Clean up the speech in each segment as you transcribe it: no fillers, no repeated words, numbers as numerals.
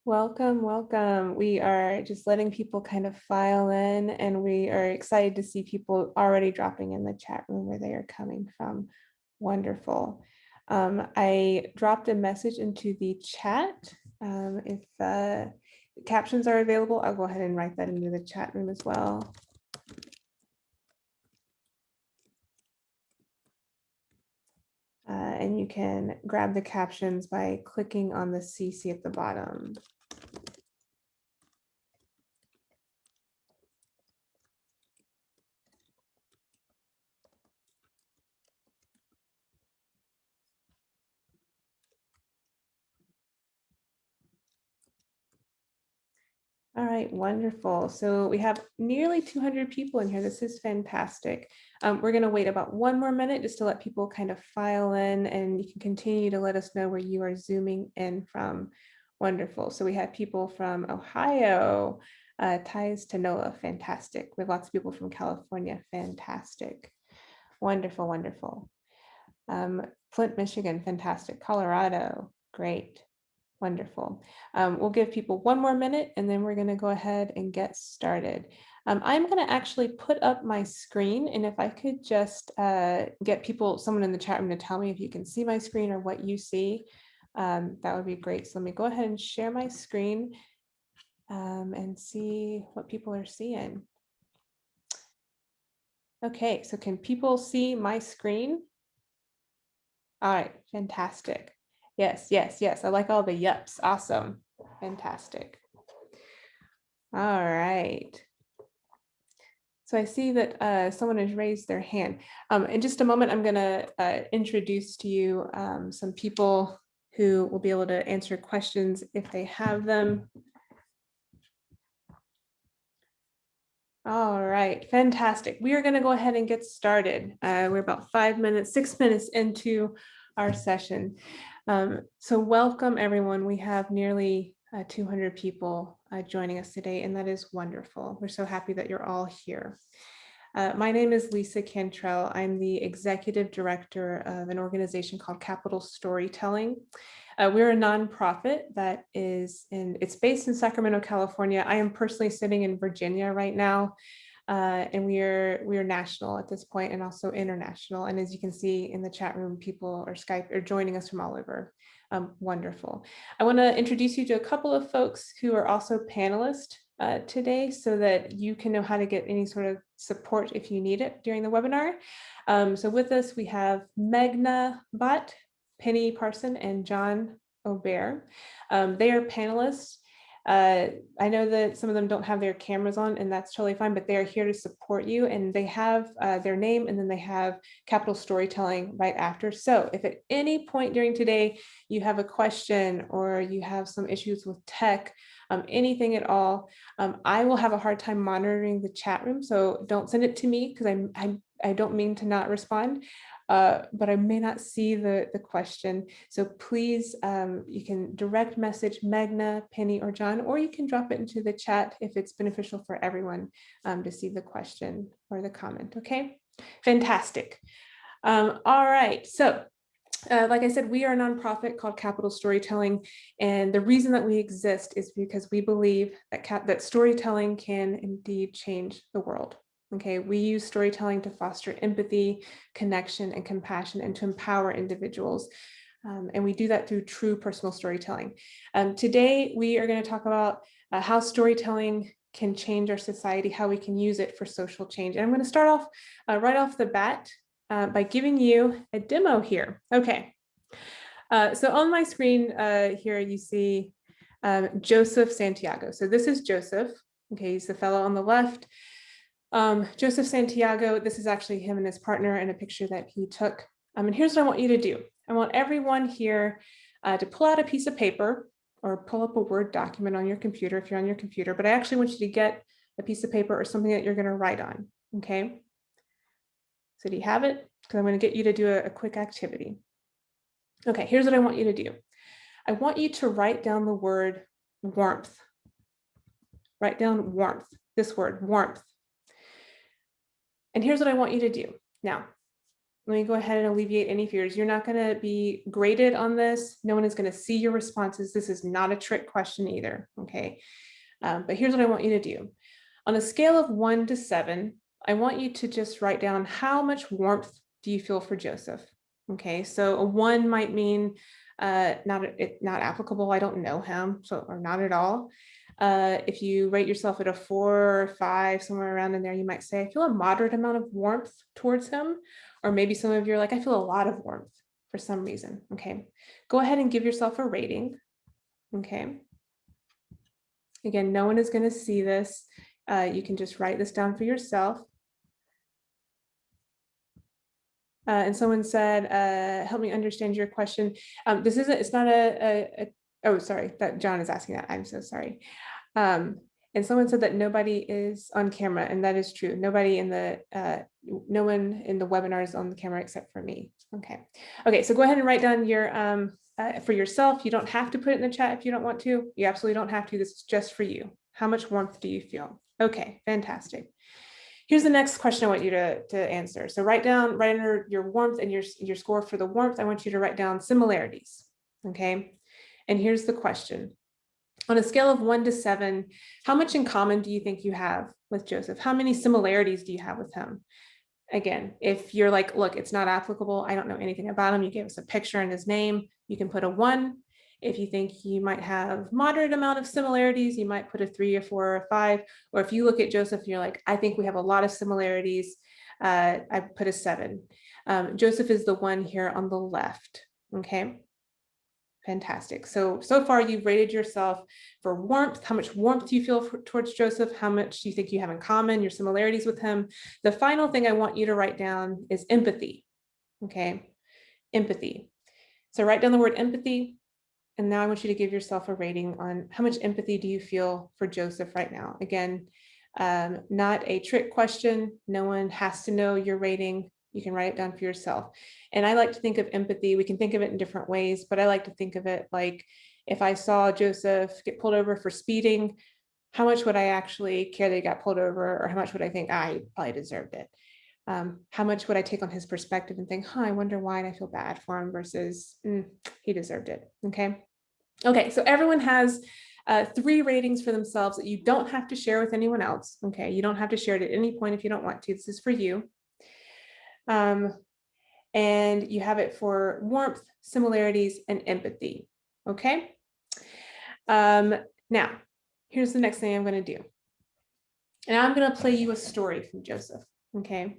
Welcome, welcome. We are just letting people kind of file in, and we are excited to see people already dropping in the chat room where they are coming from. Wonderful. I dropped a message into the chat. If captions are available, I'll go ahead and write that into the chat room as well. And you can grab the captions by clicking on the CC at the bottom. All right, wonderful. So we have nearly 200 people in here. This is fantastic. We're going to wait about one more minute just to let people kind of file in, and you can continue to let us know where you are zooming in from. Wonderful. So we have people from Ohio, ties to NOLA, fantastic. We have lots of people from California, fantastic. Wonderful, wonderful. Flint, Michigan, fantastic. Colorado, great. Wonderful. We'll give people one more minute and then we're going to go ahead and get started. I'm going to actually put up my screen, and if I could just get someone in the chat room to tell me if you can see my screen or what you see, that would be great. So let me go ahead and share my screen and see what people are seeing. Okay, so can people see my screen? All right, fantastic. Yes, yes, yes. I like all the yups. Awesome. Fantastic. All right. So I see that someone has raised their hand. In just a moment, I'm going to introduce to you some people who will be able to answer questions if they have them. All right, fantastic. We are going to go ahead and get started. We're about 6 minutes into our session. So welcome, everyone. We have nearly 200 people joining us today, and that is wonderful. We're so happy that you're all here. My name is Lisa Cantrell. I'm the executive director of an organization called Capital Storytelling. We're a nonprofit that it's based in Sacramento, California. I am personally sitting in Virginia right now, and we are national at this point and also international. And as you can see in the chat room, people are joining us from all over. Wonderful. I want to introduce you to a couple of folks who are also panelists today so that you can know how to get any sort of support if you need it during the webinar. So with us, we have Meghna Bhatt, Penny Parson, and John Aubert. They are panelists. I know that some of them don't have their cameras on, and that's totally fine, but they are here to support you, and they have their name, and then they have Capital Storytelling right after. So if at any point during today you have a question or you have some issues with tech, anything at all, I will have a hard time monitoring the chat room, so don't send it to me because I don't mean to not respond. But I may not see the question. So please, you can direct message Meghna, Penny, or John, or you can drop it into the chat if it's beneficial for everyone to see the question or the comment. Okay, fantastic. All right, so like I said, we are a nonprofit called Capital Storytelling, and the reason that we exist is because we believe that storytelling can indeed change the world. Okay, we use storytelling to foster empathy, connection, and compassion, and to empower individuals. And we do that through true personal storytelling. Today, we are going to talk about how storytelling can change our society, how we can use it for social change. And I'm going to start off right off the bat by giving you a demo here. Okay, so on my screen here, you see Joseph Santiago. So this is Joseph. Okay, he's the fellow on the left. Joseph Santiago, this is actually him and his partner in a picture that he took. And here's what I want you to do. I want everyone here to pull out a piece of paper or pull up a Word document on your computer if you're on your computer, but I actually want you to get a piece of paper or something that you're going to write on, okay? So do you have it? Because I'm going to get you to do a quick activity. Okay, here's what I want you to do. I want you to write down the word warmth. Write down warmth, this word, warmth. And here's what I want you to do. Now, Let me go ahead and alleviate any fears. You're not going to be graded on this. No one is going to see your responses. This is not a trick question either, okay? But here's what I want you to do. On a scale of 1 to 7, I want you to just write down how much warmth do you feel for Joseph? Okay, so a 1 might mean not applicable, I don't know him, so or not at all. If you rate yourself at a 4 or 5, somewhere around in there, you might say, I feel a moderate amount of warmth towards him. Or maybe some of you are like, I feel a lot of warmth for some reason. Okay, go ahead and give yourself a rating. Okay. Again, no one is going to see this. You can just write this down for yourself. And someone said, help me understand your question. This isn't, it's not oh, sorry, that John is asking that. I'm so sorry. And someone said that nobody is on camera, and that is true. Nobody in the, no one in the webinar is on the camera except for me. Okay. Okay, so go ahead and write down your, for yourself. You don't have to put it in the chat if you don't want to. You absolutely don't have to. This is just for you. How much warmth do you feel? Okay, fantastic. Here's the next question I want you to answer. So write under your warmth and your score for the warmth, I want you to write down similarities, okay? And here's the question. On a scale of 1 to 7, how much in common do you think you have with Joseph? How many similarities do you have with him? Again, if you're like, look, it's not applicable, I don't know anything about him, you gave us a picture and his name, you can put a 1. If you think you might have moderate amount of similarities, you might put a 3 or 4 or a 5. Or if you look at Joseph and you're like, I think we have a lot of similarities, I put a 7. Joseph is the one here on the left, okay? Fantastic. So far you've rated yourself for warmth, how much warmth you feel towards Joseph, how much you think you have in common, your similarities with him. The final thing I want you to write down is empathy, okay? Empathy. So write down the word empathy, and now I want you to give yourself a rating on how much empathy do you feel for Joseph right now. Again, not a trick question. No one has to know your rating. You can write it down for yourself. And I like to think of empathy, we can think of it in different ways, but I like to think of it like if I saw Joseph get pulled over for speeding, how much would I actually care that he got pulled over, or how much would I think, he probably deserved it? How much would I take on his perspective and think, I wonder why, and I feel bad for him, versus he deserved it, okay? Okay, so everyone has 3 ratings for themselves that you don't have to share with anyone else, okay? You don't have to share it at any point if you don't want to. This is for you. And you have it for warmth, similarities, and empathy, okay? Now, here's the next thing I'm going to do. And I'm going to play you a story from Joseph, okay?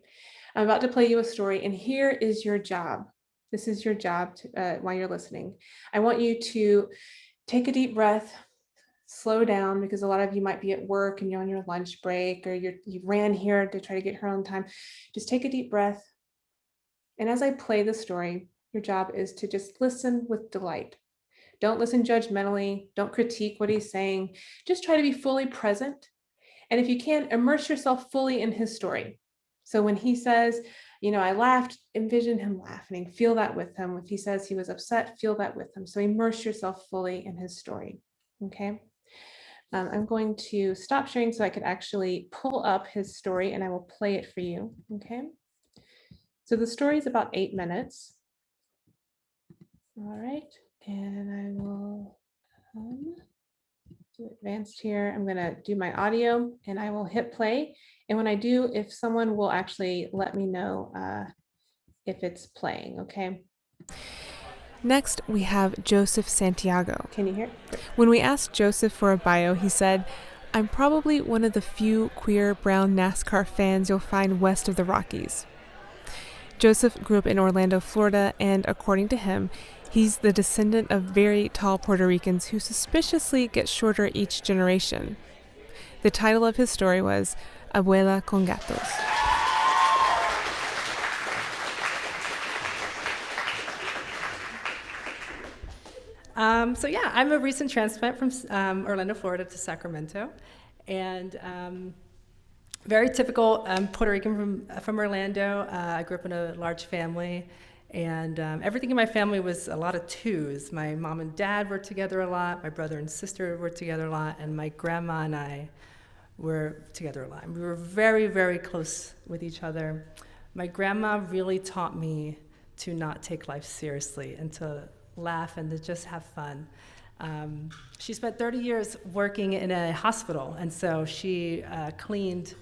I'm about to play you a story, and here is your job. This is your job while you're listening. I want you to take a deep breath, slow down, because a lot of you might be at work and you're on your lunch break, or you ran here to try to get her on time. Just take a deep breath. And as I play the story, your job is to just listen with delight. Don't listen judgmentally. Don't critique what he's saying. Just try to be fully present. And if you can, immerse yourself fully in his story. So when he says, I laughed, envision him laughing, feel that with him. If he says he was upset, feel that with him. So immerse yourself fully in his story, okay? I'm going to stop sharing so I could actually pull up his story, and I will play it for you, okay? So the story is about 8 minutes. All right, and I will do advanced here. I'm going to do my audio, and I will hit play. And when I do, if someone will actually let me know if it's playing, okay? Next, we have Joseph Santiago. Can you hear? When we asked Joseph for a bio, he said, I'm probably one of the few queer brown NASCAR fans you'll find west of the Rockies. Joseph grew up in Orlando, Florida, and according to him, he's the descendant of very tall Puerto Ricans who suspiciously get shorter each generation. The title of his story was Abuela con Gatos. I'm a recent transplant from Orlando, Florida to Sacramento, and very typical Puerto Rican from Orlando. I grew up in a large family, and everything in my family was a lot of twos. My mom and dad were together a lot, my brother and sister were together a lot, and my grandma and I were together a lot. We were very, very close with each other. My grandma really taught me to not take life seriously and to laugh and to just have fun. She spent 30 years working in a hospital, and so she cleaned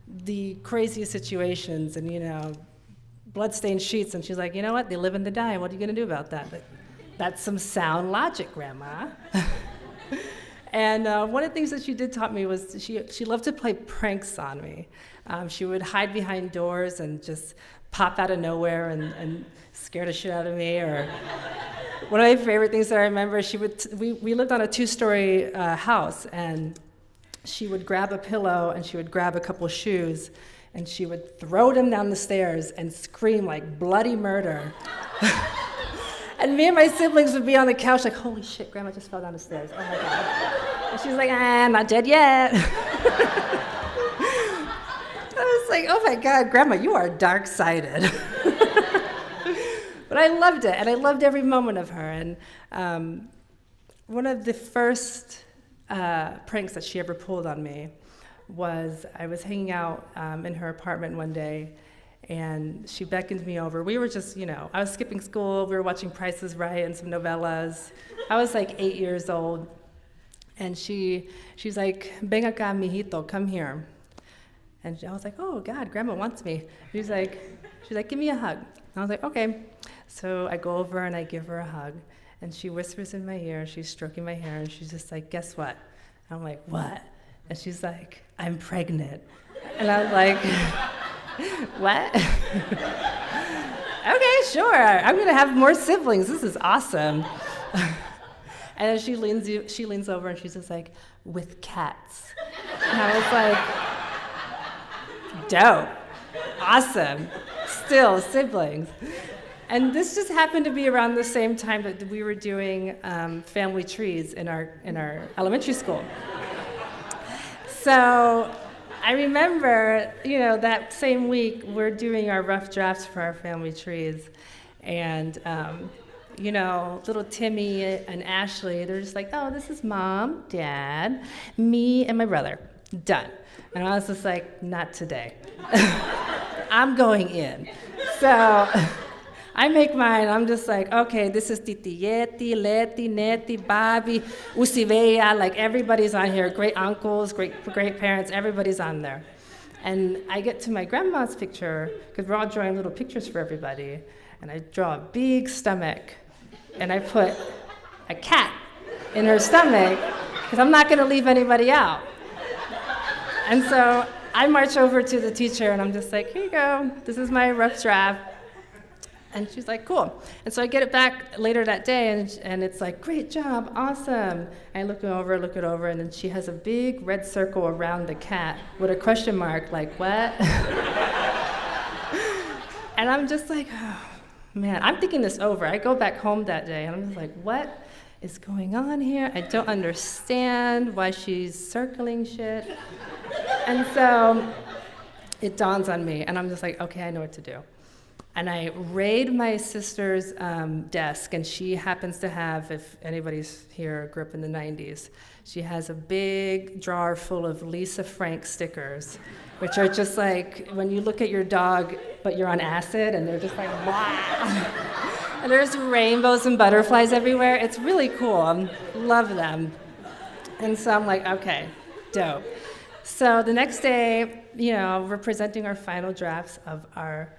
the craziest situations and, bloodstained sheets, and she's like, you know what, they live and they die, what are you gonna do about that? But that's some sound logic, Grandma. And one of the things that she did taught me was she loved to play pranks on me. She would hide behind doors and just pop out of nowhere and scare the shit out of me. Or one of my favorite things that I remember, we lived on a 2-story house, and she would grab a pillow and she would grab a couple shoes and she would throw them down the stairs and scream like bloody murder. And me and my siblings would be on the couch like, holy shit, Grandma just fell down the stairs. Oh my God. And she's like, I'm not dead yet. I was like, oh my God, Grandma, you are dark-sided. But I loved it, and I loved every moment of her. And one of the first pranks that she ever pulled on me was I was hanging out in her apartment one day, and she beckoned me over. We were just, I was skipping school, we were watching Price is Right and some novellas. I was like 8 years old, and she's like, ven acá, mijito, come here. And I was like, oh God, Grandma wants me. She's like, give me a hug. And I was like, okay. So I go over and I give her a hug, and she whispers in my ear, she's stroking my hair, and she's just like, guess what? I'm like, what? And she's like, I'm pregnant. And I was like, what? Okay, sure. I'm gonna have more siblings. This is awesome. And then she leans over and she's just like, with cats. And I was like, dope, awesome, still siblings. And this just happened to be around the same time that we were doing family trees in our elementary school. So I remember, that same week we're doing our rough drafts for our family trees, and little Timmy and Ashley, they're just like, oh, this is Mom, Dad, me, and my brother, done. And I was just like, not today. I'm going in. So I make mine, I'm just like, okay, this is Titi Yeti, Leti, Neti, Bobby, Usibea, like everybody's on here, great uncles, great parents, everybody's on there. And I get to my grandma's picture, because we're all drawing little pictures for everybody, and I draw a big stomach, and I put a cat in her stomach, because I'm not gonna leave anybody out. And so I march over to the teacher, and I'm just like, here you go, this is my rough draft. And she's like, cool. And so I get it back later that day, and it's like, great job, awesome. I look it over, and then she has a big red circle around the cat with a question mark, like, what? And I'm just like, oh, man, I'm thinking this over. I go back home that day, and I'm just like, what is going on here? I don't understand why she's circling shit. And so it dawns on me, and I'm just like, okay, I know what to do. And I raid my sister's desk, and she happens to have, if anybody's here grew up in the 90s, she has a big drawer full of Lisa Frank stickers, which are just like when you look at your dog, but you're on acid, and they're just like, wow. And there's rainbows and butterflies everywhere. It's really cool. I love them. And so I'm like, okay, dope. So the next day, we're presenting our final drafts of our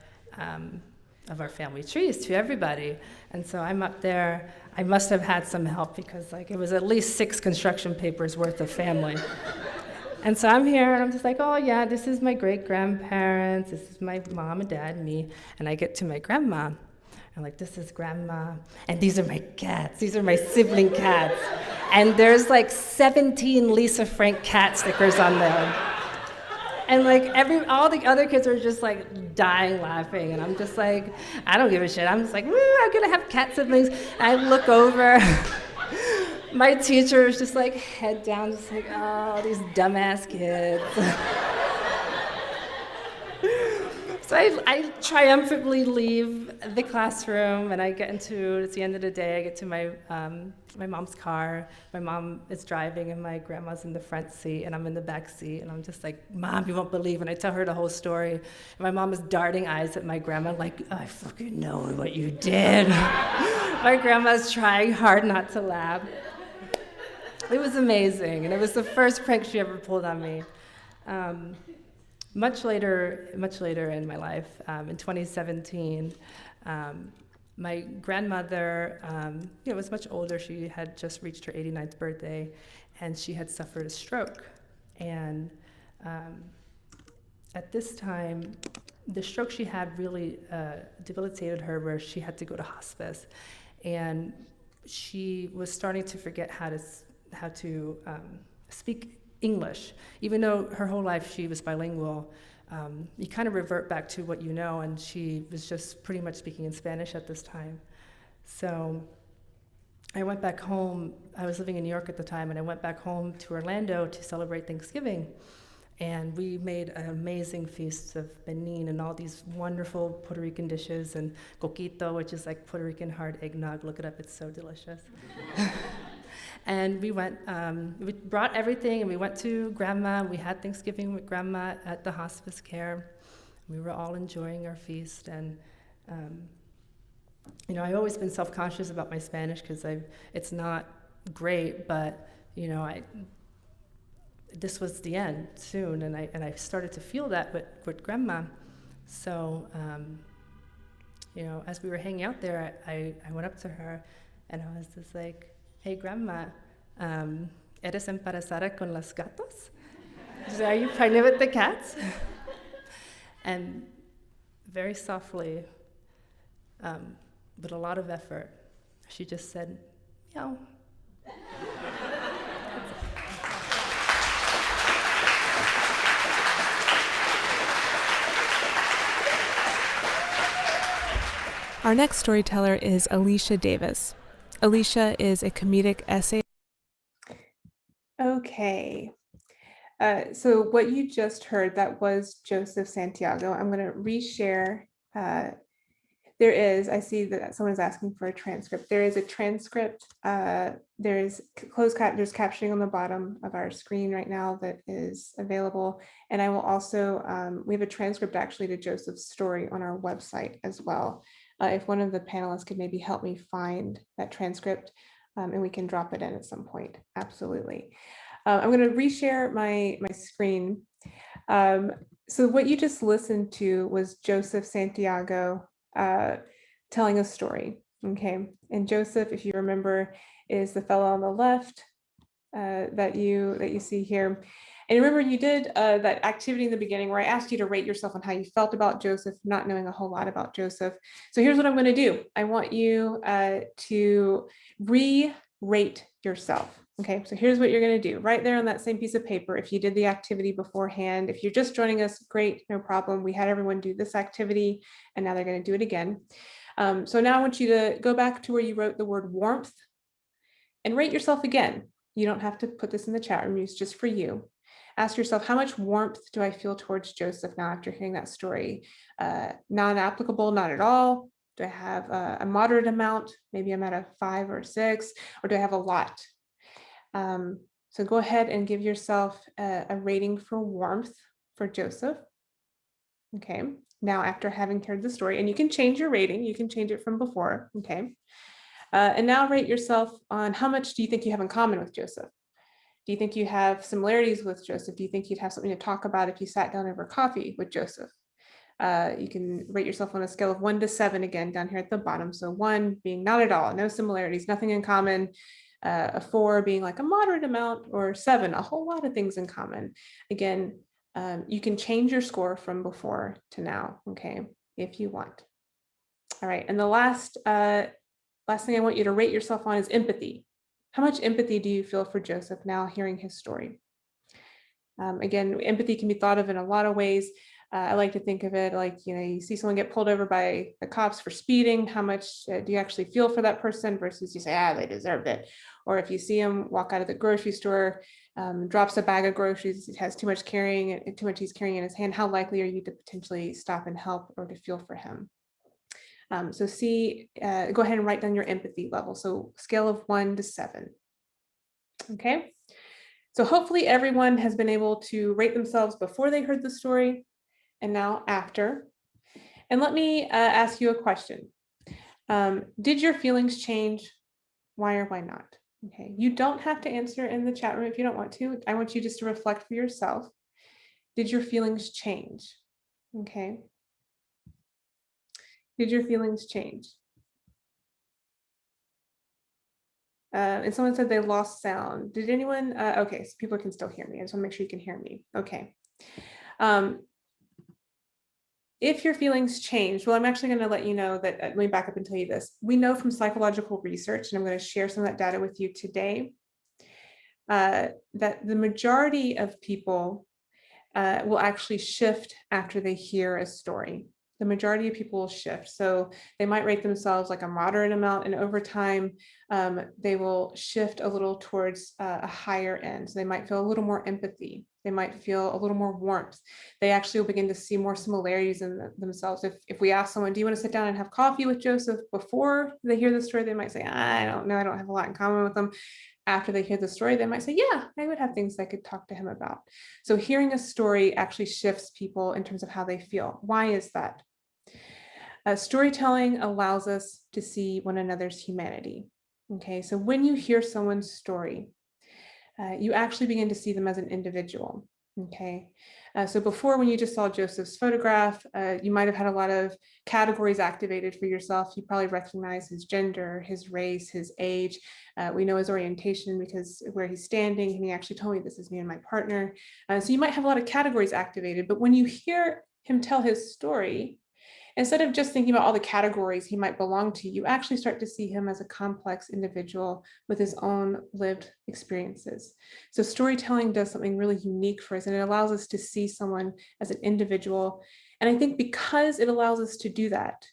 family trees to everybody. And so I'm up there. I must have had some help because it was at least 6 construction papers worth of family. And so I'm here, and I'm just like, oh yeah, this is my great-grandparents, this is my mom and dad and me. And I get to my grandma. I'm like, this is Grandma, and these are my cats. These are my sibling cats. And there's 17 Lisa Frank cat stickers on there. And all the other kids are just dying laughing, and I'm just like, I don't give a shit. I'm just like, woo, I'm gonna have cat siblings. And I look over, my teacher is just head down, just oh, these dumbass kids. So I triumphantly leave the classroom, and I get into, it's the end of the day, I get to my mom's car. My mom is driving, and my grandma's in the front seat, and I'm in the back seat, and I'm just like, Mom, you won't believe. And I tell her the whole story. And my mom is darting eyes at my grandma, like, I fucking know what you did. My grandma's trying hard not to laugh. It was amazing, and it was the first prank she ever pulled on me. Much later in my life, in 2017, my grandmother was much older. She had just reached her 89th birthday, and she had suffered a stroke. And at this time, the stroke she had really debilitated her, where she had to go to hospice. And she was starting to forget how to speak English. Even though her whole life she was bilingual, you kind of revert back to what you know, and she was just pretty much speaking in Spanish at this time. So I went back home. I was living in New York at the time, and I went back home to Orlando to celebrate Thanksgiving. And we made an amazing feast of benin and all these wonderful Puerto Rican dishes, and coquito, which is like Puerto Rican hard eggnog. Look it up, it's so delicious. And we brought everything, and we went to Grandma. We had Thanksgiving with Grandma at the hospice care. We were all enjoying our feast, and I've always been self-conscious about my Spanish because it's not great, but this was the end soon, and I started to feel that with Grandma. So as we were hanging out there, I went up to her, and I was just like, "Hey, Grandma, ¿eres embarazada con los gatos?" She said, "Are you pregnant with the cats?" And very softly, with a lot of effort, she just said, "Meow." Our next storyteller is Alicia Davis. Alicia is a comedic essay. Okay. So what you just heard, that was Joseph Santiago. I'm going to reshare. I see that someone's asking for a transcript. There is a transcript. There's captioning on the bottom of our screen right now that is available. And I will also, we have a transcript actually to Joseph's story on our website as well. If one of the panelists could maybe help me find that transcript, and we can drop it in at some point. Absolutely. I'm going to reshare my screen. So what you just listened to was Joseph Santiago telling a story. Okay, and Joseph, if you remember, is the fellow on the left that you see here. And remember, you did that activity in the beginning where I asked you to rate yourself on how you felt about Joseph, not knowing a whole lot about Joseph. So here's what I'm going to do. I want you to re-rate yourself. Okay, so here's what you're going to do right there on that same piece of paper. If you did the activity beforehand, if you're just joining us, great, no problem. We had everyone do this activity, and now they're going to do it again. So now I want you to go back to where you wrote the word warmth and rate yourself again. You don't have to put this in the chat room, it's just for you. Ask yourself, how much warmth do I feel towards Joseph now after hearing that story? Non-applicable, not at all. Do I have a moderate amount? Maybe I'm at a 5 or 6, or do I have a lot? So go ahead and give yourself a rating for warmth for Joseph. Okay, now after having heard the story, and you can change your rating, you can change it from before, okay? And now rate yourself on how much do you think you have in common with Joseph? Do you think you have similarities with Joseph? Do you think you'd have something to talk about if you sat down over coffee with Joseph? You can rate yourself on a scale of 1 to 7 again down here at the bottom. So 1 being not at all, no similarities, nothing in common. A 4 being like a moderate amount, or 7, a whole lot of things in common. Again, you can change your score from before to now, okay, if you want. All right, and the last thing I want you to rate yourself on is empathy. How much empathy do you feel for Joseph now hearing his story? Again, empathy can be thought of in a lot of ways. I like to think of it like, you see someone get pulled over by the cops for speeding. How much do you actually feel for that person versus you say, they deserved it. Or if you see him walk out of the grocery store, drops a bag of groceries, has too much he's carrying in his hand, how likely are you to potentially stop and help or to feel for him? So go ahead and write down your empathy level. So scale of 1 to 7. Okay. So hopefully everyone has been able to rate themselves before they heard the story and now after. And let me ask you a question. Did your feelings change? Why or why not? Okay, you don't have to answer in the chat room if you don't want to. I want you just to reflect for yourself. Did your feelings change? Okay. Did your feelings change? And someone said they lost sound. Did anyone? Okay, so people can still hear me. I just want to make sure you can hear me. Okay. If your feelings change, well, I'm actually going to let you know that, let me back up and tell you this. We know from psychological research, and I'm going to share some of that data with you today, that the majority of people will actually shift after they hear a story. The majority of people will shift. So they might rate themselves like a moderate amount, and over time, they will shift a little towards a higher end. So they might feel a little more empathy. They might feel a little more warmth. They actually will begin to see more similarities in themselves. If we ask someone, do you want to sit down and have coffee with Joseph before they hear the story, they might say, I don't know, I don't have a lot in common with them. After they hear the story, they might say, yeah, I would have things I could talk to him about. So hearing a story actually shifts people in terms of how they feel. Why is that? Storytelling allows us to see one another's humanity. Okay, so when you hear someone's story, you actually begin to see them as an individual. Okay, so before, when you just saw Joseph's photograph, you might have had a lot of categories activated for yourself. You probably recognize his gender, his race, his age. We know his orientation because where he's standing, and he actually told me, this is me and my partner. So you might have a lot of categories activated, but when you hear him tell his story, instead of just thinking about all the categories he might belong to, you actually start to see him as a complex individual with his own lived experiences. So storytelling does something really unique for us, and it allows us to see someone as an individual. And I think because it allows us to do that,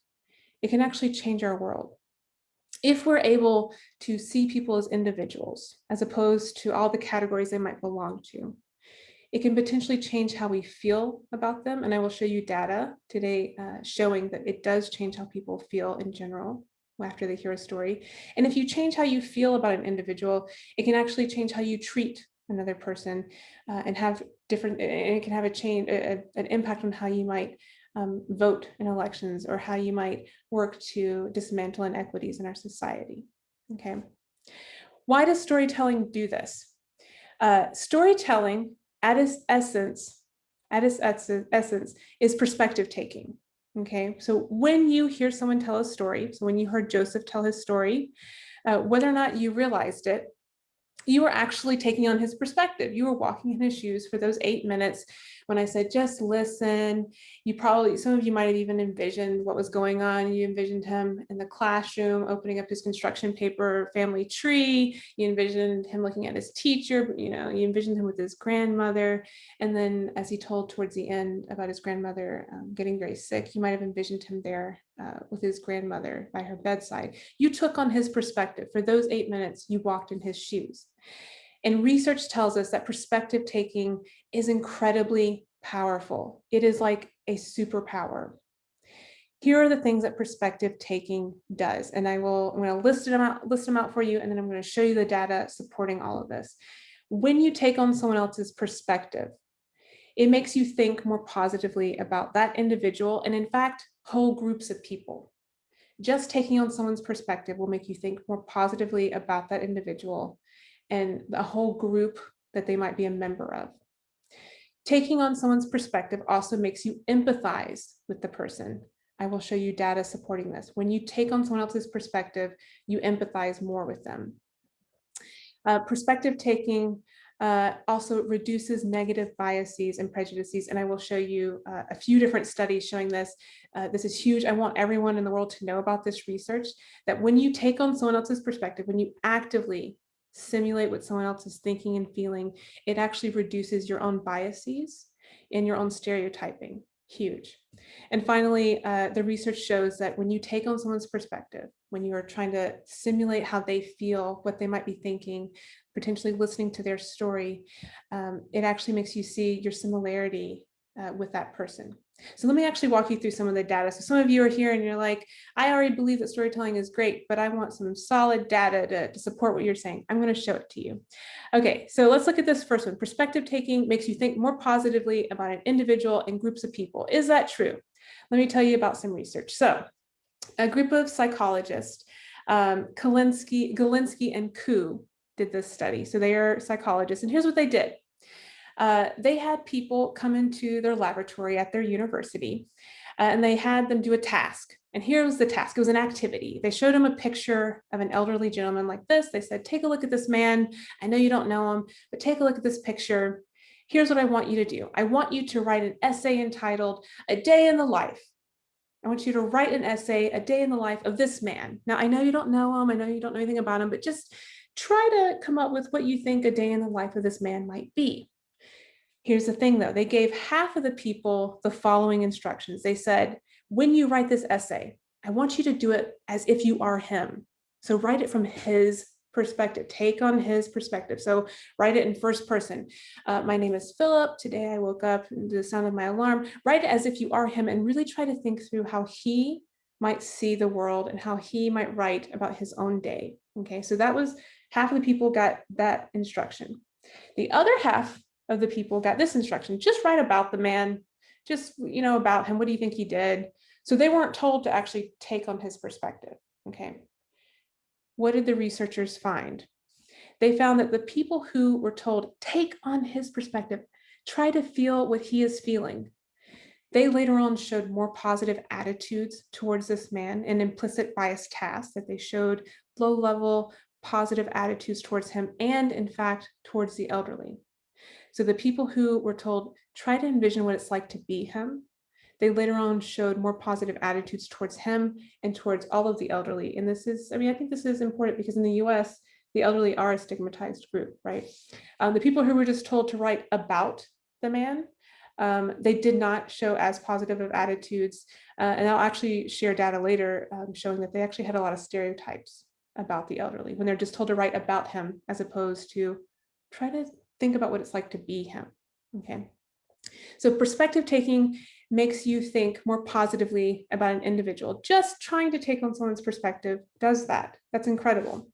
it can actually change our world. If we're able to see people as individuals, as opposed to all the categories they might belong to, it can potentially change how we feel about them. And I will show you data today showing that it does change how people feel in general after they hear a story. And if you change how you feel about an individual, it can actually change how you treat another person and have different, and it can have an impact on how you might vote in elections, or how you might work to dismantle inequities in our society. Okay. Why does storytelling do this? Storytelling at its essence is perspective taking. Okay, so when you hear someone tell a story, so when you heard Joseph tell his story, whether or not you realized it, you were actually taking on his perspective. You were walking in his shoes for those 8 minutes. When I said, just listen, some of you might have even envisioned what was going on. You envisioned him in the classroom, opening up his construction paper family tree. You envisioned him looking at his teacher, you envisioned him with his grandmother. And then as he told towards the end about his grandmother getting very sick, you might have envisioned him there with his grandmother by her bedside. You took on his perspective. For those 8 minutes, you walked in his shoes. And research tells us that perspective taking is incredibly powerful. It is like a superpower. Here are the things that perspective taking does. And I'm going to list them out for you, and then I'm going to show you the data supporting all of this. When you take on someone else's perspective, it makes you think more positively about that individual, and in fact, whole groups of people. Just taking on someone's perspective will make you think more positively about that individual and the whole group that they might be a member of. Taking on someone's perspective also makes you empathize with the person. I will show you data supporting this. When you take on someone else's perspective, you empathize more with them. Perspective taking also reduces negative biases and prejudices, and I will show you a few different studies showing this. This is huge. I want everyone in the world to know about this research, that when you take on someone else's perspective, when you actively simulate what someone else is thinking and feeling, it actually reduces your own biases and your own stereotyping. Huge. And finally, the research shows that when you take on someone's perspective, when you are trying to simulate how they feel, what they might be thinking, potentially listening to their story, it actually makes you see your similarity with that person. So let me actually walk you through some of the data. So some of you are here and you're like, I already believe that storytelling is great, but I want some solid data to support what you're saying. I'm going to show it to you. Okay, so let's look at this first one. Perspective taking makes you think more positively about an individual and groups of people. Is that true? Let me tell you about some research. So a group of psychologists, Galinsky and Koo, did this study. So they are psychologists, and here's what they did. They had people come into their laboratory at their university, and they had them do a task. And here was the task. It was an activity. They showed them a picture of an elderly gentleman like this. They said, take a look at this man. I know you don't know him, but take a look at this picture. Here's what I want you to do. I want you to write an essay entitled A Day in the Life. I want you to write an essay, A Day in the Life of this man. Now, I know you don't know him. I know you don't know anything about him, but just try to come up with what you think a day in the life of this man might be. Here's the thing, though. They gave half of the people the following instructions. They said, when you write this essay, I want you to do it as if you are him. So write it from his perspective. Take on his perspective. So write it in first person. My name is Philip. Today I woke up to the sound of my alarm. Write it as if you are him and really try to think through how he might see the world and how he might write about his own day. Okay, so that was half of the people got that instruction. The other half of the people got this instruction: just write about the man, just, about him. What do you think he did? So they weren't told to actually take on his perspective. Okay. What did the researchers find? They found that the people who were told, take on his perspective, try to feel what he is feeling, they later on showed more positive attitudes towards this man, an implicit bias task that they showed low-level positive attitudes towards him and, in fact, towards the elderly. So the people who were told, try to envision what it's like to be him, they later on showed more positive attitudes towards him and towards all of the elderly. And this is, I think this is important because in the US, the elderly are a stigmatized group, right? The people who were just told to write about the man, they did not show as positive of attitudes. And I'll actually share data later showing that they actually had a lot of stereotypes about the elderly when they're just told to write about him as opposed to try to think about what it's like to be him. Okay. So perspective taking makes you think more positively about an individual. Just trying to take on someone's perspective does that. That's incredible.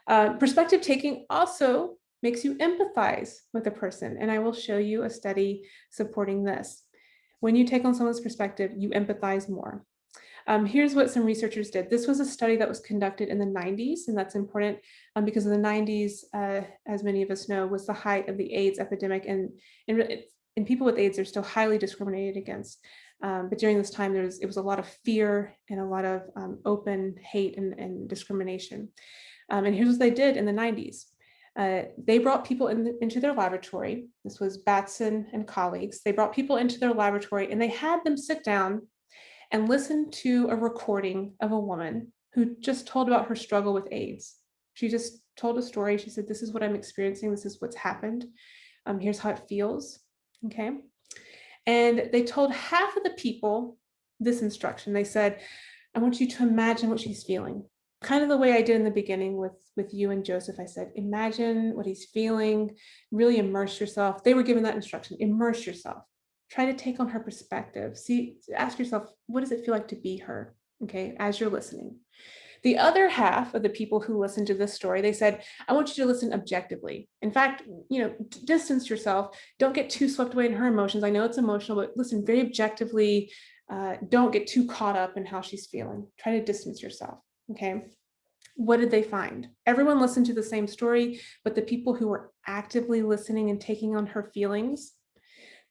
Perspective taking also makes you empathize with a person. And I will show you a study supporting this. When you take on someone's perspective, you empathize more. Here's what some researchers did. This was a study that was conducted in the 90s, and that's important because in the 90s, as many of us know, was the height of the AIDS epidemic, and people with AIDS are still highly discriminated against. But during this time, it was a lot of fear and a lot of open hate and discrimination. And here's what they did in the 90s. They brought people into their laboratory. This was Batson and colleagues. They brought people into their laboratory and they had them sit down and listen to a recording of a woman who just told about her struggle with AIDS. She just told a story. She said, this is what I'm experiencing. This is what's happened. Here's how it feels. Okay. And they told half of the people this instruction. They said, I want you to imagine what she's feeling. Kind of the way I did in the beginning with you and Joseph. I said, imagine what he's feeling, really immerse yourself. They were given that instruction, immerse yourself. Try to take on her perspective. Ask yourself, what does it feel like to be her? Okay, as you're listening. The other half of the people who listened to this story, they said, I want you to listen objectively. In fact, distance yourself. Don't get too swept away in her emotions. I know it's emotional, but listen very objectively. Don't get too caught up in how she's feeling. Try to distance yourself. Okay. What did they find? Everyone listened to the same story, but the people who were actively listening and taking on her feelings,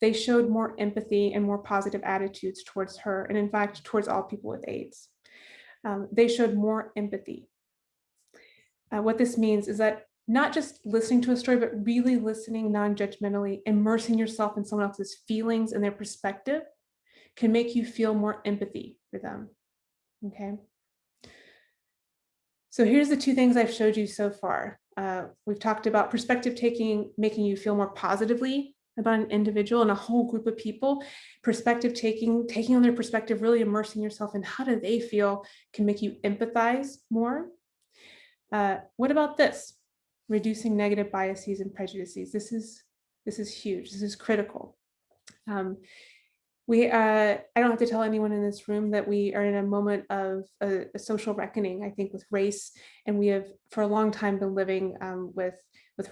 they showed more empathy and more positive attitudes towards her, and in fact, towards all people with AIDS. They showed more empathy. What this means is that not just listening to a story, but really listening non-judgmentally, immersing yourself in someone else's feelings and their perspective can make you feel more empathy for them. Okay. So here's the two things I've showed you so far. We've talked about perspective taking, making you feel more positively about an individual and a whole group of people, perspective taking on their perspective, really immersing yourself in how do they feel can make you empathize more. What about this? Reducing negative biases and prejudices. This is huge. This is critical. I don't have to tell anyone in this room that we are in a moment of a social reckoning, I think, with race, and we have for a long time been living with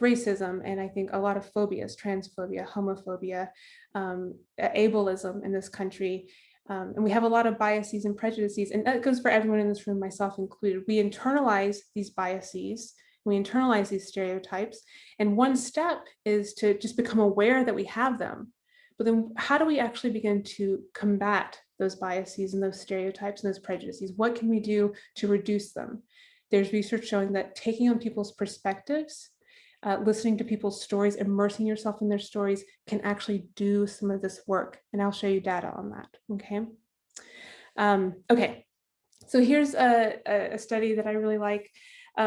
racism, and I think a lot of phobias, transphobia, homophobia, ableism in this country. And we have a lot of biases and prejudices, and that goes for everyone in this room, myself included. We internalize these biases, we internalize these stereotypes, and one step is to just become aware that we have them. But then how do we actually begin to combat those biases and those stereotypes and those prejudices? What can we do to reduce them? There's research showing that taking on people's perspectives, listening to people's stories, immersing yourself in their stories can actually do some of this work. And I'll show you data on that, okay? Okay, so here's a study that I really like.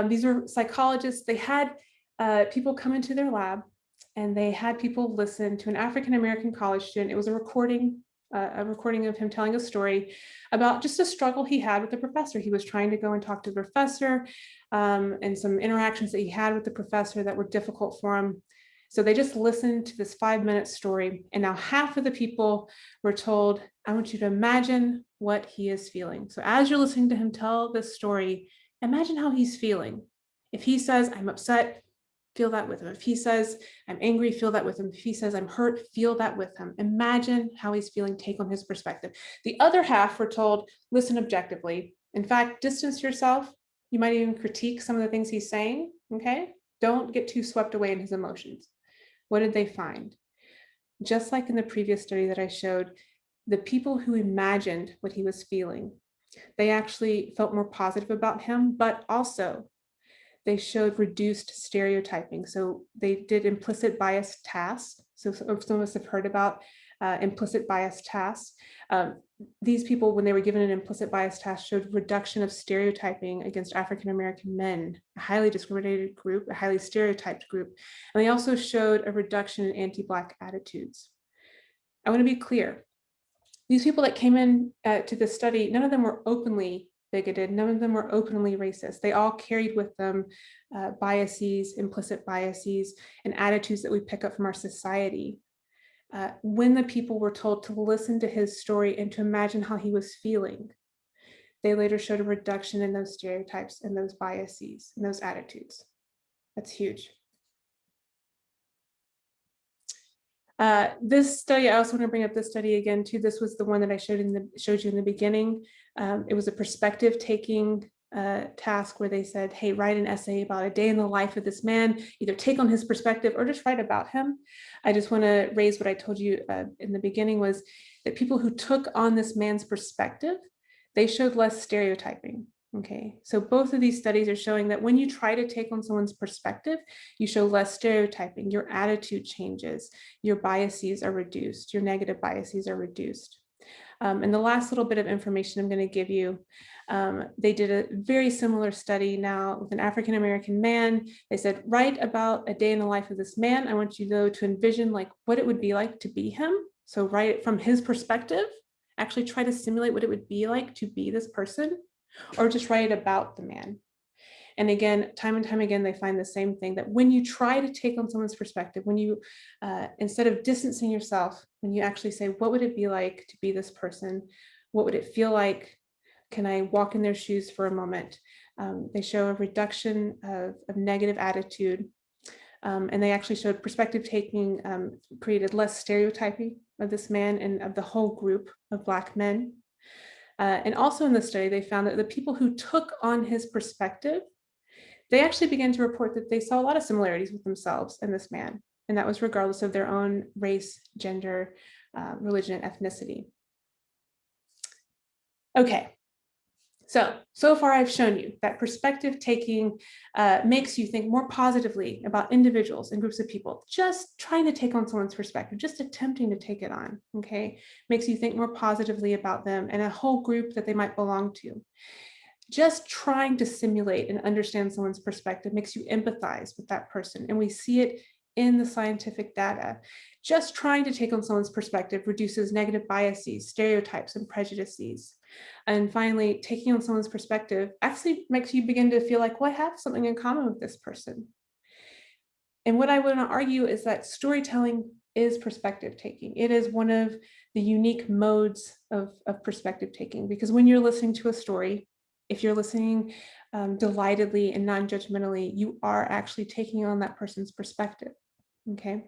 These were psychologists. They had people come into their lab, and they had people listen to an African-American college student. It was a recording of him telling a story about just a struggle he had with the professor. He was trying to go and talk to the professor and some interactions that he had with the professor that were difficult for him. So they just listened to this 5-minute story. And now half of the people were told, I want you to imagine what he is feeling. So as you're listening to him tell this story, imagine how he's feeling. If he says, I'm upset, feel that with him. If he says, I'm angry, feel that with him. If he says, I'm hurt, feel that with him. Imagine how he's feeling, take on his perspective. The other half were told, listen objectively. In fact, distance yourself. You might even critique some of the things he's saying, okay? Don't get too swept away in his emotions. What did they find? Just like in the previous study that I showed, the people who imagined what he was feeling, they actually felt more positive about him, but also they showed reduced stereotyping. So they did implicit bias tasks. So some of us have heard about implicit bias tasks. These people, when they were given an implicit bias task, showed reduction of stereotyping against African-American men, a highly discriminated group, a highly stereotyped group. And they also showed a reduction in anti-Black attitudes. I want to be clear. These people that came in to this study, none of them were openly bigoted. None of them were openly racist. They all carried with them biases, implicit biases, and attitudes that we pick up from our society. When the people were told to listen to his story and to imagine how he was feeling, they later showed a reduction in those stereotypes and those biases and those attitudes. That's huge. This study, I also want to bring up this study again too. This was the one that I showed you in the beginning. It was a perspective taking task where they said, hey, write an essay about a day in the life of this man, either take on his perspective or just write about him. I just want to raise what I told you in the beginning was that people who took on this man's perspective, they showed less stereotyping. Okay, so both of these studies are showing that when you try to take on someone's perspective, you show less stereotyping, your attitude changes, your biases are reduced, your negative biases are reduced. And the last little bit of information I'm going to give you, they did a very similar study now with an African-American man. They said, write about a day in the life of this man. I want you though to envision like what it would be like to be him. So write it from his perspective, actually try to simulate what it would be like to be this person, or just write about the man. And again, time and time again, they find the same thing, that when you try to take on someone's perspective, when you, instead of distancing yourself, when you actually say, what would it be like to be this person? What would it feel like? Can I walk in their shoes for a moment? They show a reduction of negative attitude. And they actually showed perspective taking created less stereotyping of this man and of the whole group of Black men. And also in the study, they found that the people who took on his perspective, they actually began to report that they saw a lot of similarities with themselves and this man. And that was regardless of their own race, gender, religion, and ethnicity. Okay. So far I've shown you that perspective taking makes you think more positively about individuals and groups of people. Just trying to take on someone's perspective, just attempting to take it on, okay, makes you think more positively about them and a whole group that they might belong to. Just trying to simulate and understand someone's perspective makes you empathize with that person. And we see it in the scientific data. Just trying to take on someone's perspective reduces negative biases, stereotypes, and prejudices. And finally, taking on someone's perspective actually makes you begin to feel like, well, I have something in common with this person. And what I want to argue is that storytelling is perspective taking. It is one of the unique modes of perspective taking, because when you're listening to a story, if you're listening delightedly and non-judgmentally, you are actually taking on that person's perspective. Okay.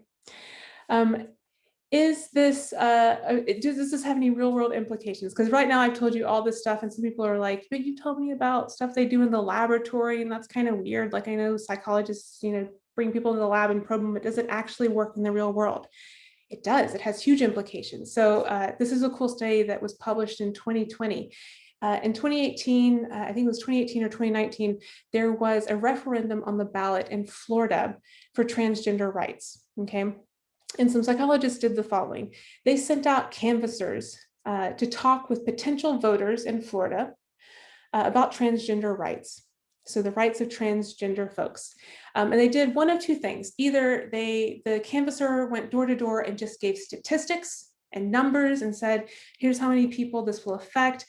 Does this have any real world implications? Because right now I've told you all this stuff and some people are like, but you told me about stuff they do in the laboratory and that's kind of weird. Like I know psychologists, bring people into the lab and probe them, but does it actually work in the real world? It does. It has huge implications. So this is a cool study that was published in 2020. In 2018, I think it was 2018 or 2019, there was a referendum on the ballot in Florida for transgender rights. Okay. And some psychologists did the following. They sent out canvassers to talk with potential voters in Florida about transgender rights. So the rights of transgender folks. And they did one of two things. Either the canvasser went door to door and just gave statistics and numbers and said, here's how many people this will affect.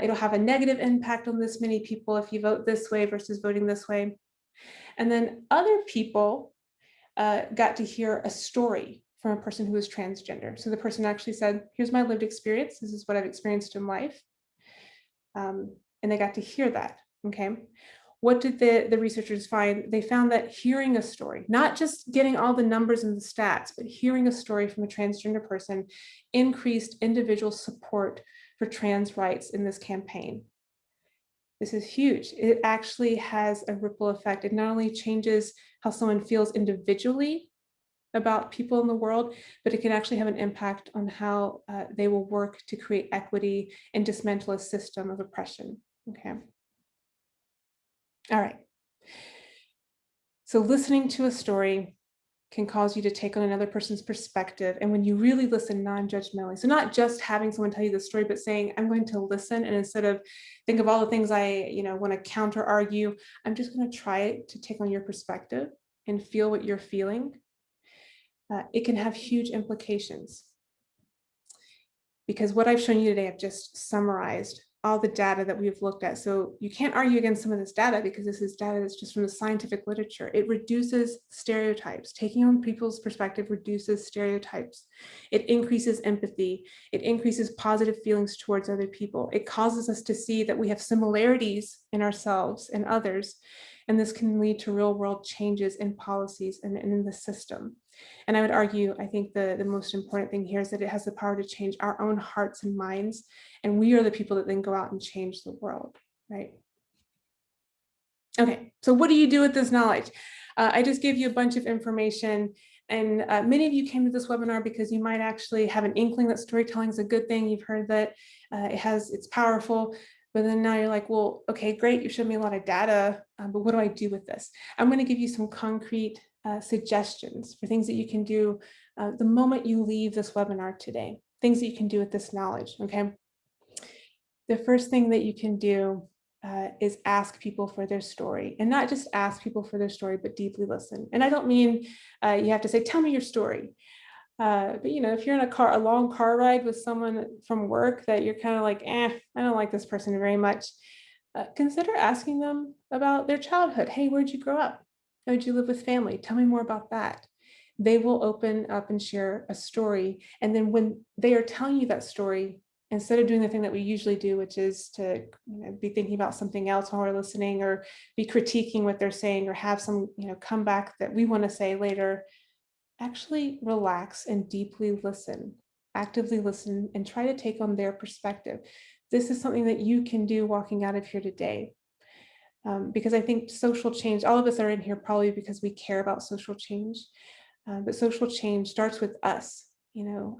It'll have a negative impact on this many people if you vote this way versus voting this way. And then other people got to hear a story from a person who was transgender. So the person actually said, here's my lived experience. This is what I've experienced in life. And they got to hear that, okay? What did the researchers find? They found that hearing a story, not just getting all the numbers and the stats, but hearing a story from a transgender person increased individual support for trans rights in this campaign. This is huge. It actually has a ripple effect. It not only changes how someone feels individually about people in the world, but it can actually have an impact on how they will work to create equity and dismantle a system of oppression. Okay. All right. So listening to a story can cause you to take on another person's perspective. And when you really listen non-judgmentally, so not just having someone tell you the story, but saying, I'm going to listen. And instead of think of all the things I want to counter argue, I'm just going to try to take on your perspective and feel what you're feeling. It can have huge implications. Because what I've shown you today, I've just summarized all the data that we've looked at. So you can't argue against some of this data because this is data that's just from the scientific literature. It reduces stereotypes. Taking on people's perspective reduces stereotypes. It increases empathy. It increases positive feelings towards other people. It causes us to see that we have similarities in ourselves and others. And this can lead to real world changes in policies and in the system. And I would argue, I think the most important thing here is that it has the power to change our own hearts and minds. And we are the people that then go out and change the world, right? Okay, so what do you do with this knowledge? I just gave you a bunch of information, and many of you came to this webinar because you might actually have an inkling that storytelling is a good thing. You've heard that it's powerful, but then now you're like, well, okay, great, you showed me a lot of data, but what do I do with this? I'm going to give you some concrete suggestions for things that you can do the moment you leave this webinar today, things that you can do with this knowledge, okay? The first thing that you can do is ask people for their story, and not just ask people for their story, but deeply listen. And I don't mean you have to say, tell me your story. But if you're in a long car ride with someone from work that you're kind of like, I don't like this person very much, consider asking them about their childhood. Hey, where'd you grow up? How did you live with family? Tell me more about that. They will open up and share a story. And then when they are telling you that story, instead of doing the thing that we usually do, which is to be thinking about something else while we're listening, or be critiquing what they're saying, or have some comeback that we want to say later, actually relax and deeply listen, actively listen, and try to take on their perspective. This is something that you can do walking out of here today. Because I think social change, all of us are in here probably because we care about social change, but social change starts with us,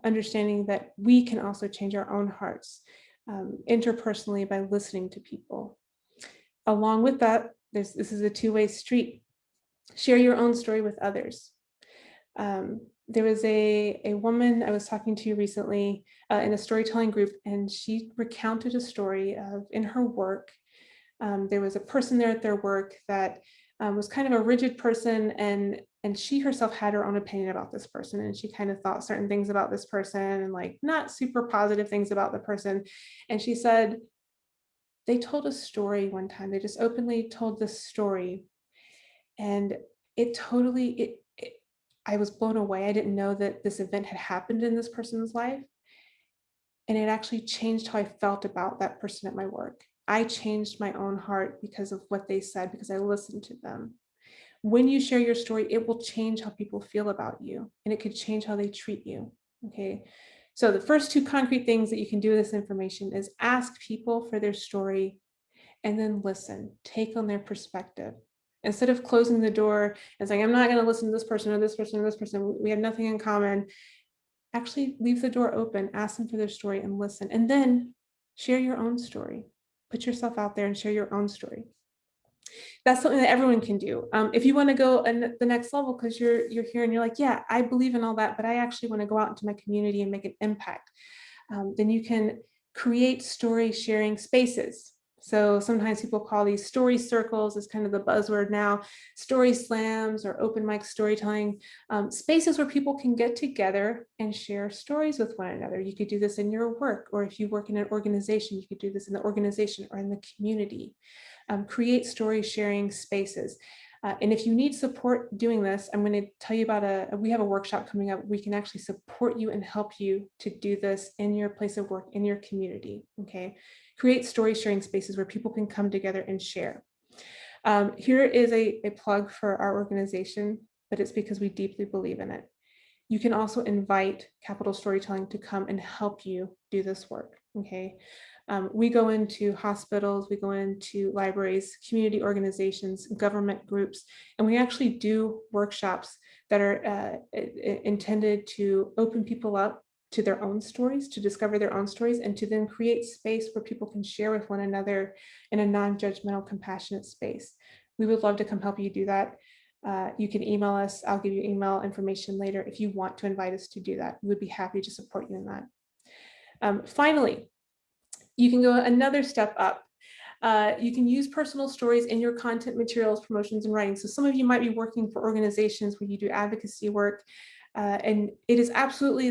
understanding that we can also change our own hearts interpersonally by listening to people. Along with that, this is a two-way street. Share your own story with others. There was a woman I was talking to recently in a storytelling group, and she recounted a story of in her work. There was a person there at their work that was kind of a rigid person, and she herself had her own opinion about this person, and she kind of thought certain things about this person and like not super positive things about the person. And she said, they told a story one time. They just openly told this story, and it totally, I was blown away. I didn't know that this event had happened in this person's life. And it actually changed how I felt about that person at my work. I changed my own heart because of what they said, because I listened to them. When you share your story, it will change how people feel about you, and it could change how they treat you. Okay. So the first two concrete things that you can do with this information is ask people for their story and then listen, take on their perspective. Instead of closing the door and saying, I'm not going to listen to this person or this person or this person, we have nothing in common. Actually leave the door open, ask them for their story and listen, and then share your own story. Put yourself out there and share your own story. That's something that everyone can do. If you want to go the next level, because you're here and you're like, yeah, I believe in all that, but I actually want to go out into my community and make an impact, then you can create story sharing spaces. So sometimes people call these story circles, is kind of the buzzword now, story slams or open mic storytelling, spaces where people can get together and share stories with one another. You could do this in your work, or if you work in an organization, you could do this in the organization or in the community. Create story sharing spaces. And if you need support doing this, I'm going to tell you about we have a workshop coming up. We can actually support you and help you to do this in your place of work, in your community. Okay. Create story sharing spaces where people can come together and share. Here is a plug for our organization, but it's because we deeply believe in it. You can also invite Capital Storytelling to come and help you do this work. Okay. We go into hospitals, we go into libraries, community organizations, government groups, and we actually do workshops that are intended to open people up to their own stories, to discover their own stories, and to then create space where people can share with one another in a non-judgmental, compassionate space. We would love to come help you do that. You can email us. I'll give you email information later if you want to invite us to do that. We would be happy to support you in that. Finally, you can go another step up. You can use personal stories in your content materials, promotions, and writing. So some of you might be working for organizations where you do advocacy work, and it is absolutely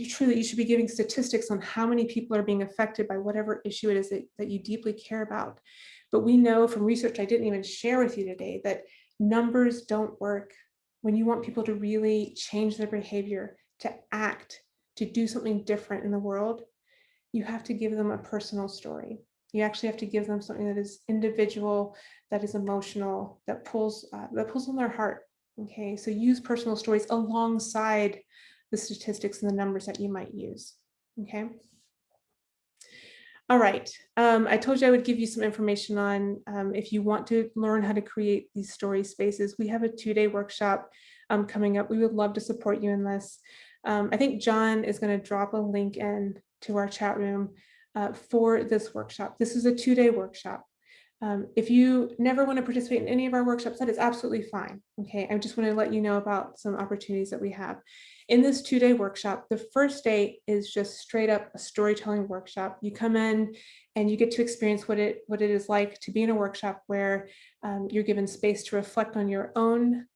true that you should be giving statistics on how many people are being affected by whatever issue it is that you deeply care about. But we know from research I didn't even share with you today that numbers don't work. When you want people to really change their behavior, to act, to do something different in the world, you have to give them a personal story. You actually have to give them something that is individual, that is emotional, that pulls on their heart. Okay, so use personal stories alongside the statistics and the numbers that you might use. Okay. All right, I told you I would give you some information on if you want to learn how to create these story spaces. We have a 2-day workshop coming up. We would love to support you in this. I think John is going to drop a link in to our chat room for this workshop. This is a 2-day workshop. If you never want to participate in any of our workshops, that is absolutely fine. Okay, I just want to let you know about some opportunities that we have. In this 2-day workshop, the first day is just straight up a storytelling workshop. You come in and you get to experience what it is like to be in a workshop where you're given space to reflect on your own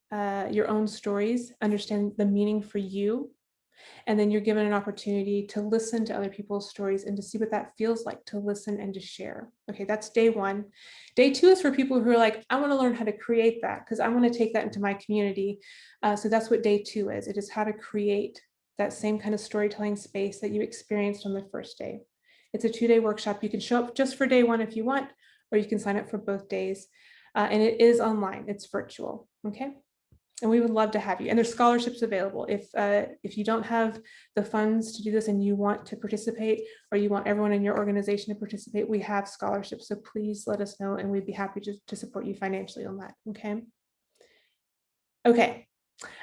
stories, understand the meaning for you. And then you're given an opportunity to listen to other people's stories and to see what that feels like to listen and to share. Okay, that's day 1. Day 2 is for people who are like, I want to learn how to create that because I want to take that into my community. So that's what day 2 is. It is how to create that same kind of storytelling space that you experienced on the first day. It's a 2-day workshop. You can show up just for day 1 if you want, or you can sign up for both days. And it is online. It's virtual. Okay. And we would love to have you. And there's scholarships available. If you don't have the funds to do this and you want to participate, or you want everyone in your organization to participate, we have scholarships. So please let us know and we'd be happy to support you financially on that. Okay. Okay.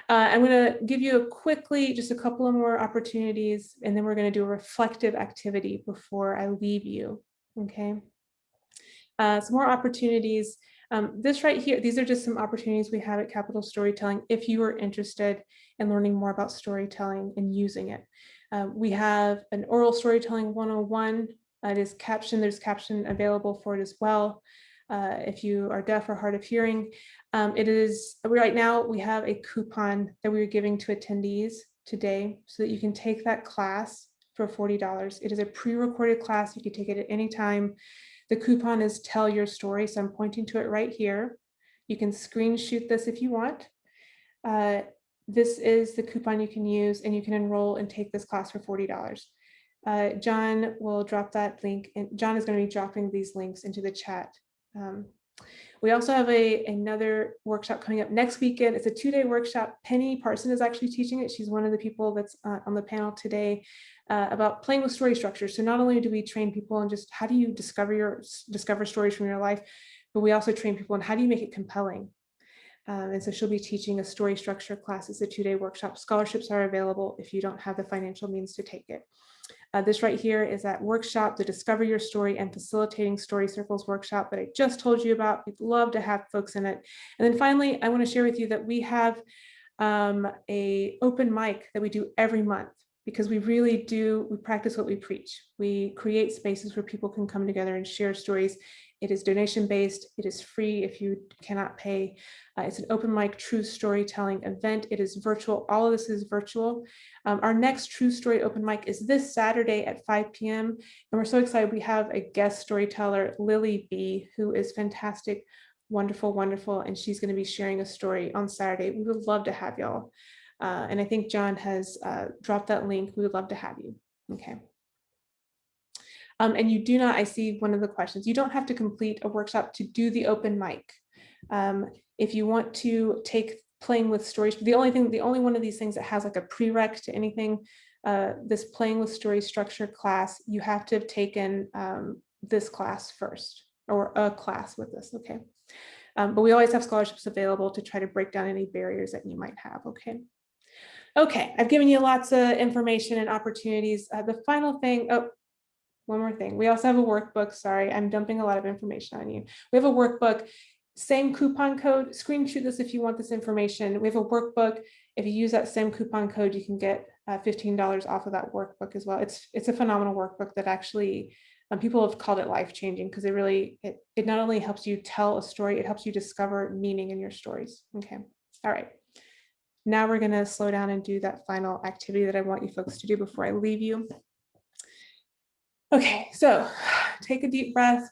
I'm going to give you just a couple of more opportunities, and then we're going to do a reflective activity before I leave you. Okay. Some more opportunities. This right here, these are just some opportunities we have at Capital Storytelling if you are interested in learning more about storytelling and using it. We have an oral storytelling 101. It is captioned. There's caption available for it as well. if you are deaf or hard of hearing. It is, right now, we have a coupon that we're giving to attendees today so that you can take that class for $40. It is a pre-recorded class. You can take it at any time. The coupon is Tell Your Story. So I'm pointing to it right here. You can screenshot this if you want. This is the coupon you can use, and you can enroll and take this class for $40. John will drop that link, and John is going to be dropping these links into the chat. We also have another workshop coming up next weekend. It's a 2-day workshop. Penny Parson is actually teaching it. She's one of the people that's on the panel today about playing with story structure. So not only do we train people on just how do you discover stories from your life, but we also train people on how do you make it compelling. And so she'll be teaching a story structure class. It's a 2-day workshop. Scholarships are available if you don't have the financial means to take it. This right here is that workshop, the Discover Your Story and Facilitating Story Circles workshop that I just told you about. We'd love to have folks in it. And then finally, I want to share with you that we have a open mic that we do every month, because we really do, we practice what we preach. We create spaces where people can come together and share stories. It is donation-based. It is free if you cannot pay. It's an open mic true storytelling event. It is virtual. All of this is virtual. Our next true story open mic is this Saturday at 5 p.m. And we're so excited. We have a guest storyteller, Lily B., who is fantastic, wonderful, wonderful. And she's going to be sharing a story on Saturday. We would love to have y'all. And I think John has dropped that link. We would love to have you. Okay. And you do not, I see one of the questions, you don't have to complete a workshop to do the open mic. If you want to take playing with stories, the only one of these things that has like a prereq to anything, this playing with story structure class, you have to have taken this class first, or a class with this, okay? But we always have scholarships available to try to break down any barriers that you might have, okay? Okay, I've given you lots of information and opportunities. The final thing, oh, one more thing. We also have a workbook. Sorry, I'm dumping a lot of information on you. We have a workbook, same coupon code. Screenshot this if you want this information. We have a workbook. If you use that same coupon code, you can get $15 off of that workbook as well. It's a phenomenal workbook that actually people have called it life-changing, because it not only helps you tell a story, it helps you discover meaning in your stories. Okay, all right. Now we're going to slow down and do that final activity that I want you folks to do before I leave you. Okay, so take a deep breath.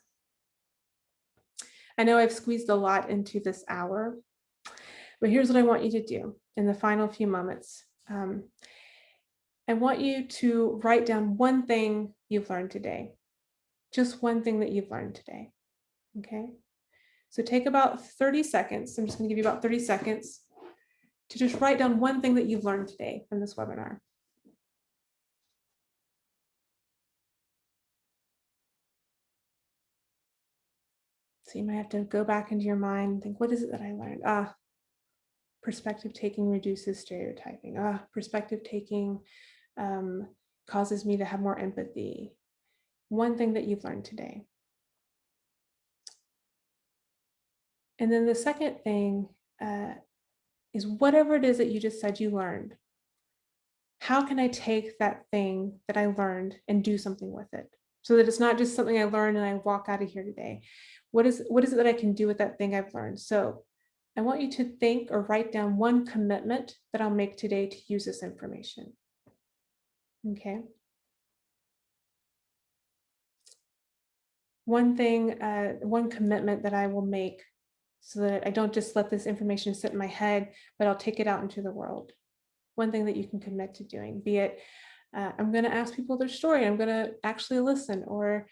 I know I've squeezed a lot into this hour, but here's what I want you to do in the final few moments. I want you to write down one thing you've learned today, just one thing that you've learned today, okay? So take about 30 seconds. I'm just going to give you about 30 seconds to just write down one thing that you've learned today from this webinar. So you might have to go back into your mind and think, what is it that I learned? Perspective taking reduces stereotyping. Perspective taking causes me to have more empathy. One thing that you've learned today. And then the second thing is whatever it is that you just said you learned. How can I take that thing that I learned and do something with it? So that it's not just something I learned and I walk out of here today. What is it that I can do with that thing I've learned? So I want you to think or write down one commitment that I'll make today to use this information. Okay. One thing, one commitment that I will make so that I don't just let this information sit in my head, but I'll take it out into the world. One thing that you can commit to doing, be it I'm going to ask people their story, I'm going to actually listen, or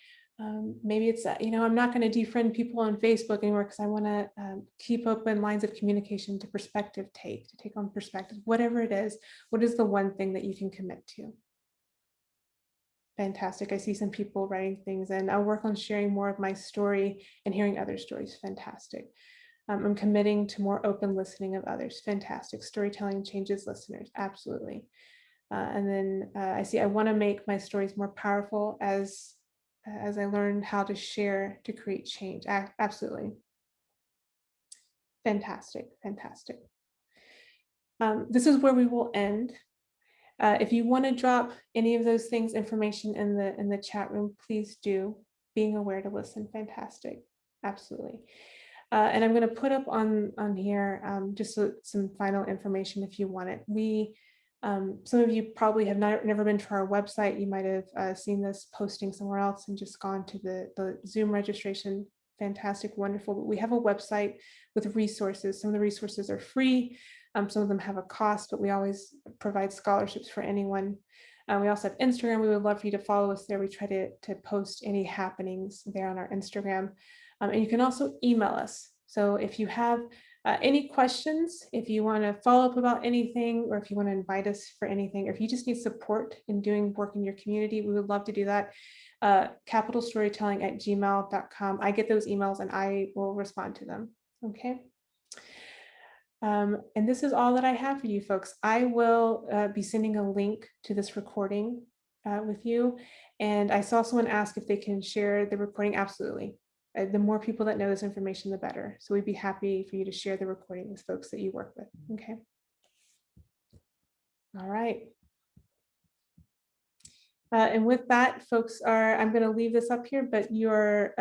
maybe it's, I'm not going to defriend people on Facebook anymore because I want to keep open lines of communication to take on perspective, whatever it is. What is the one thing that you can commit to? Fantastic. I see some people writing things, and I'll work on sharing more of my story and hearing other stories. Fantastic. I'm committing to more open listening of others. Fantastic. Storytelling changes listeners. Absolutely. And then I see I want to make my stories more powerful as I learn how to share to create change. Absolutely. Fantastic. Fantastic. This is where we will end. If you want to drop any of those things, information in the chat room, please do. Being aware to listen. Fantastic. Absolutely. And I'm going to put up on here just some final information if you want it. Some of you probably have never been to our website. You might have seen this posting somewhere else and just gone to the Zoom registration. Fantastic, wonderful. But we have a website with resources. Some of the resources are free. Some of them have a cost, but we always provide scholarships for anyone. We also have Instagram. We would love for you to follow us there. We try to post any happenings there on our Instagram. And you can also email us. So if you have any questions, if you want to follow up about anything, or if you want to invite us for anything, or if you just need support in doing work in your community, we would love to do that. capitalstorytelling@gmail.com. I get those emails and I will respond to them. Okay. And this is all that I have for you folks. I will be sending a link to this recording with you. And I saw someone ask if they can share the recording. Absolutely. The more people that know this information, the better. So we'd be happy for you to share the recording with folks that you work with. Okay. All right. And with that, folks, I'm going to leave this up here, but you're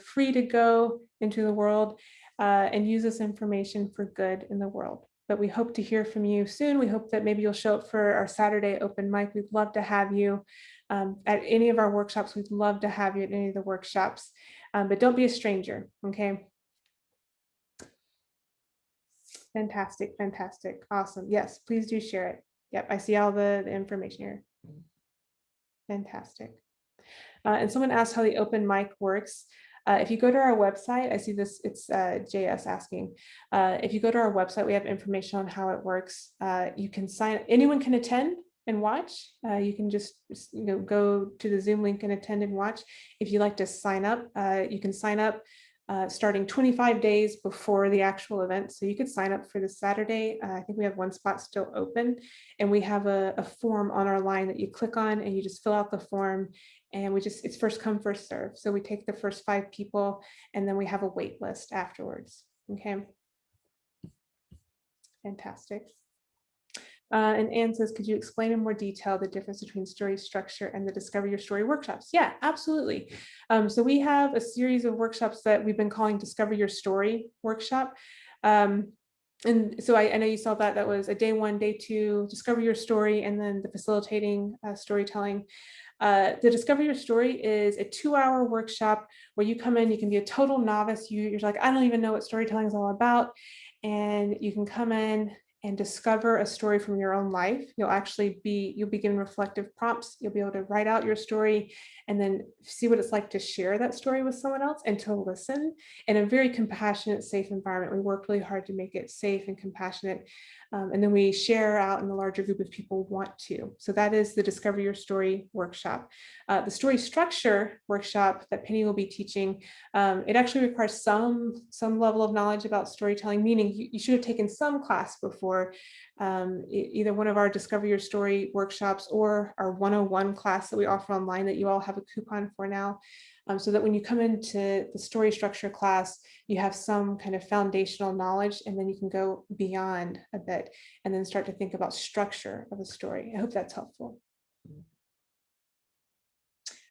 free to go into the world and use this information for good in the world. But we hope to hear from you soon. We hope that maybe you'll show up for our Saturday open mic. We'd love to have you at any of our workshops. We'd love to have you at any of the workshops, but don't be a stranger, okay? Fantastic, fantastic, awesome. Yes, please do share it. Yep, I see all the information here. Fantastic. And someone asked how the open mic works. If you go to our website, I see this, it's JS asking. If you go to our website, we have information on how it works. You can anyone can attend and watch. You can just go to the Zoom link and attend and watch. If you like to sign up, you can sign up starting 25 days before the actual event. So you could sign up for this Saturday. I think we have one spot still open, and we have a form on our line that you click on and you just fill out the form, and it's first come, first serve. So we take the first 5 people and then we have a wait list afterwards. Okay. Fantastic. And Anne says, could you explain in more detail the difference between story structure and the Discover Your Story workshops? Yeah, absolutely. So we have a series of workshops that we've been calling Discover Your Story workshop. And so I know you saw that was a day 1, day 2, Discover Your Story, and then the facilitating storytelling. The Discover Your Story is a 2-hour workshop where you come in, you can be a total novice. You're like, I don't even know what storytelling is all about. And you can come in and discover a story from your own life. You'll be given reflective prompts. You'll be able to write out your story and then see what it's like to share that story with someone else and to listen in a very compassionate, safe environment. We work really hard to make it safe and compassionate. And then we share out in a larger group if people want to. So that is the Discover Your Story workshop. The story structure workshop that Penny will be teaching, it actually requires some level of knowledge about storytelling, meaning you should have taken some class before, either one of our Discover Your Story workshops or our 101 class that we offer online that you all have a coupon for now. So that when you come into the story structure class, you have some kind of foundational knowledge, and then you can go beyond a bit and then start to think about structure of a story. I hope that's helpful.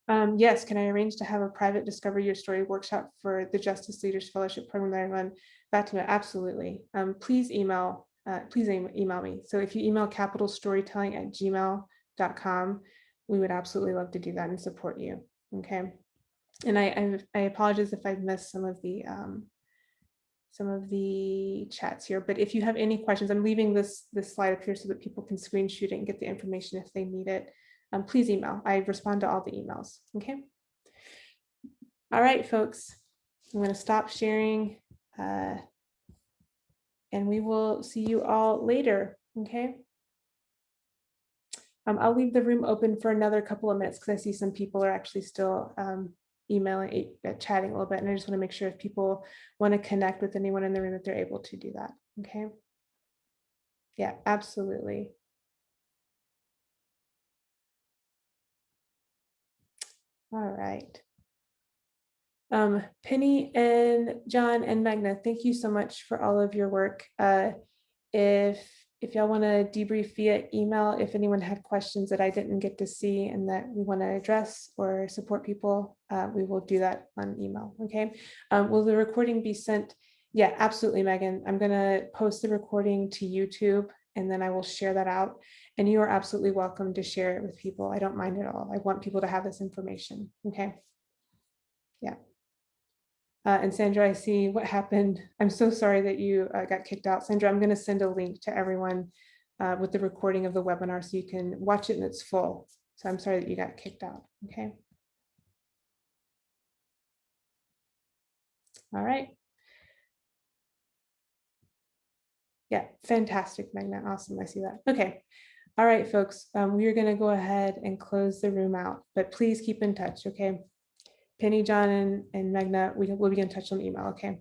Yes, can I arrange to have a private Discover Your Story workshop for the Justice Leaders Fellowship program that I run? Fatima, absolutely. Please email me. So if you email capitalstorytelling@gmail.com, we would absolutely love to do that and support you. Okay. And I apologize if I've missed some of the chats here, but if you have any questions, I'm leaving this slide up here so that people can screenshot it and get the information if they need it. Please email. I respond to all the emails. Okay. All right, folks. I'm going to stop sharing, and we will see you all later. Okay. I'll leave the room open for another couple of minutes because I see some people are actually still emailing, chatting a little bit, and I just want to make sure if people want to connect with anyone in the room that they're able to do that. Okay. Yeah, absolutely. All right. Penny and John and Magna, thank you so much for all of your work. If if y'all want to debrief via email, if anyone had questions that I didn't get to see and that we want to address or support people, we will do that on email. Okay. Will the recording be sent? Yeah, absolutely, Megan. I'm going to post the recording to YouTube and then I will share that out. And you are absolutely welcome to share it with people. I don't mind at all. I want people to have this information. Okay. Yeah. And Sandra, I see what happened. I'm so sorry that you got kicked out. Sandra, I'm going to send a link to everyone with the recording of the webinar so you can watch it in its full. So I'm sorry that you got kicked out. Okay. All right. Yeah, fantastic, Magna. Awesome. I see that. Okay. All right, folks. We are going to go ahead and close the room out, but please keep in touch. Okay. Penny, John, and Magna, we will be in touch on email. Okay.